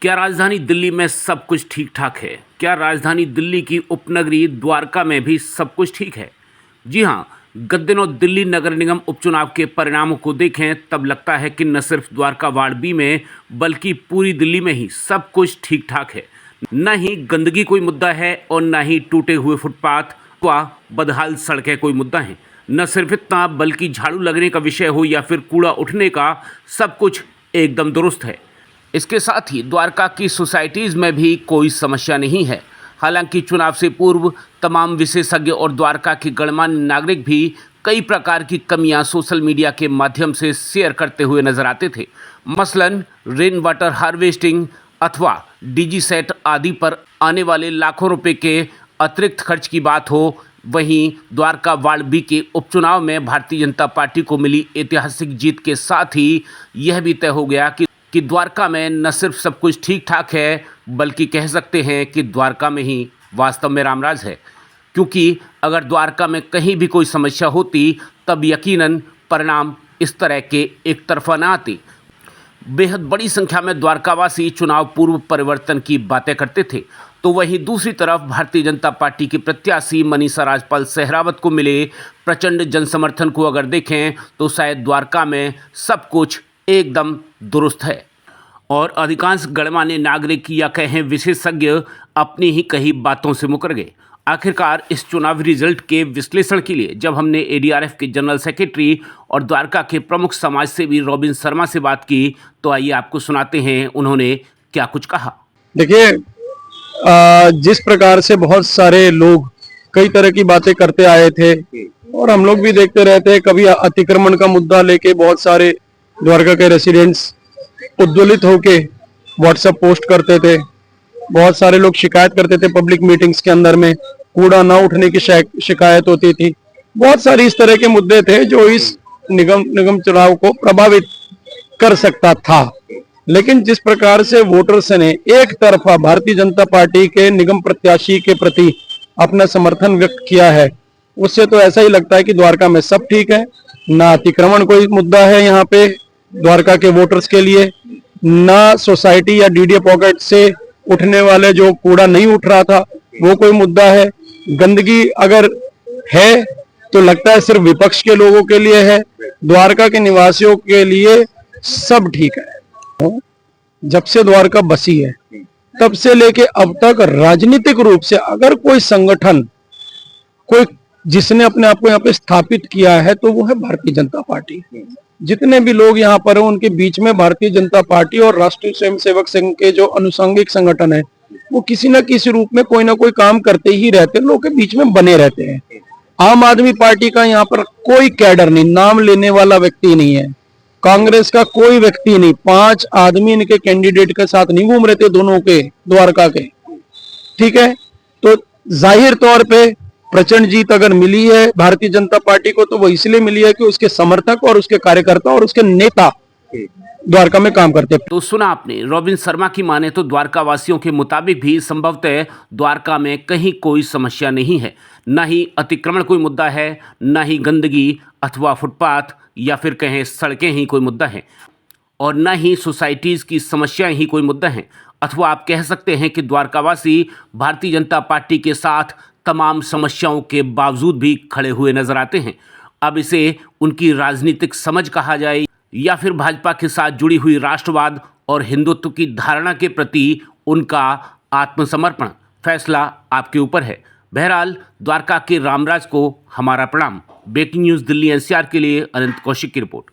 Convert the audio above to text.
क्या राजधानी दिल्ली में सब कुछ ठीक ठाक है? क्या राजधानी दिल्ली की उपनगरी द्वारका में भी सब कुछ ठीक है? जी हाँ, गत दिनों दिल्ली नगर निगम उपचुनाव के परिणामों को देखें तब लगता है कि न सिर्फ द्वारका वार्ड बी में बल्कि पूरी दिल्ली में ही सब कुछ ठीक ठाक है। न ही गंदगी कोई मुद्दा है और न ही टूटे हुए फुटपाथ व बदहाल सड़कें कोई मुद्दा है। न सिर्फ इतना बल्कि झाड़ू लगने का विषय हो या फिर कूड़ा उठने का, सब कुछ एकदम दुरुस्त है। इसके साथ ही द्वारका की सोसाइटीज़ में भी कोई समस्या नहीं है। हालांकि चुनाव से पूर्व तमाम विशेषज्ञ और द्वारका के गणमान्य नागरिक भी कई प्रकार की कमियां सोशल मीडिया के माध्यम से शेयर करते हुए नजर आते थे। मसलन रेन वाटर हार्वेस्टिंग अथवा डीजी सेट आदि पर आने वाले लाखों रुपए के अतिरिक्त खर्च की बात हो, वहीं द्वारका वार्ड बी के उपचुनाव में भारतीय जनता पार्टी को मिली ऐतिहासिक जीत के साथ ही यह भी तय हो गया कि द्वारका में न सिर्फ सब कुछ ठीक ठाक है बल्कि कह सकते हैं कि द्वारका में ही वास्तव में रामराज है। क्योंकि अगर द्वारका में कहीं भी कोई समस्या होती तब यकीनन परिणाम इस तरह के एक तरफा न आते। बेहद बड़ी संख्या में द्वारकावासी चुनाव पूर्व परिवर्तन की बातें करते थे, तो वहीं दूसरी तरफ भारतीय जनता पार्टी के प्रत्याशी मनीषा राजपाल सहरावत को मिले प्रचंड जनसमर्थन को अगर देखें तो शायद द्वारका में सब कुछ एकदम दुरुस्त है। और अधिकांश गणमान्य नागरिक या कहें विशेषज्ञ अपनी ही कही बातों से मुकर गए। आखिरकार इस चुनावी रिजल्ट के विश्लेषण के लिए जब हमने एडीआरएफ के जनरल सेक्रेटरी और द्वारका के प्रमुख समाज सेवी रॉबिन शर्मा से बात की, तो आइए आपको सुनाते हैं उन्होंने क्या कुछ कहा। देखिए, जिस प्रकार से बहुत सारे लोग कई तरह की बातें करते आए थे और हम लोग भी देखते रहते हैं, कभी अतिक्रमण का मुद्दा लेके बहुत सारे द्वारका के रेसिडेंट्स उद्वेलित होके व्हाट्सएप पोस्ट करते थे। बहुत सारे लोग शिकायत करते थे, पब्लिक मीटिंग्स के अंदर में कूड़ा न उठने की शिकायत होती थी। बहुत सारी इस तरह के मुद्दे थे जो इस निगम चुनाव को प्रभावित कर सकता था। लेकिन जिस प्रकार से वोटर्स ने एक तरफा भारतीय जनता पार्टी के निगम प्रत्याशी के प्रति अपना समर्थन व्यक्त किया है, उससे तो ऐसा ही लगता है कि द्वारका में सब ठीक है। ना अतिक्रमण कोई मुद्दा है यहाँ पे द्वारका के वोटर्स के लिए, ना सोसाइटी या डीडीए पॉकेट से उठने वाले जो कूड़ा नहीं उठ रहा था वो कोई मुद्दा है। गंदगी अगर है तो लगता है सिर्फ विपक्ष के लोगों के लिए है, द्वारका के निवासियों के लिए सब ठीक है। जब से द्वारका बसी है तब से लेके अब तक राजनीतिक रूप से अगर कोई संगठन, कोई जिसने अपने आप को यहाँ पे स्थापित किया है तो वो है भारतीय जनता पार्टी। जितने भी लोग यहाँ पर हैं उनके बीच में भारतीय जनता पार्टी और राष्ट्रीय स्वयंसेवक संघ के जो अनुषंगिक संगठन है वो किसी न किसी रूप में कोई ना कोई काम करते ही रहते हैं, लोगों के बीच में बने रहते हैं। आम आदमी पार्टी का यहाँ पर कोई कैडर नहीं, नाम लेने वाला व्यक्ति नहीं है, कांग्रेस का कोई व्यक्ति नहीं, 5 आदमी इनके कैंडिडेट के साथ नहीं घूम रहे थे दोनों के द्वारका के। ठीक है, तो जाहिर तौर पे प्रचंड जीत अगर मिली है भारतीय जनता पार्टी को तो वो इसलिए मिली है कि उसके समर्थक और उसके कार्यकर्ता और उसके नेता द्वारका में काम करते हैं। तो सुना आपने, रॉबिन शर्मा की माने तो द्वारका वासियों के मुताबिक भी संभवतः द्वारका में कहीं कोई समस्या नहीं है। न ही अतिक्रमण कोई मुद्दा है, न ही गंदगी अथवा फुटपाथ या फिर कहें सड़कें ही कोई मुद्दा है, और न ही सोसाइटीज़ की समस्याएं ही कोई मुद्दा हैं। अथवा आप कह सकते हैं कि द्वारकावासी भारतीय जनता पार्टी के साथ तमाम समस्याओं के बावजूद भी खड़े हुए नजर आते हैं। अब इसे उनकी राजनीतिक समझ कहा जाए या फिर भाजपा के साथ जुड़ी हुई राष्ट्रवाद और हिंदुत्व की धारणा के प्रति उनका आत्मसमर्पण, फैसला आपके ऊपर है। बहरहाल द्वारका के रामराज को हमारा प्रणाम। ब्रेकिंग न्यूज़ दिल्ली एनसीआर के लिए अनंत कौशिक की रिपोर्ट।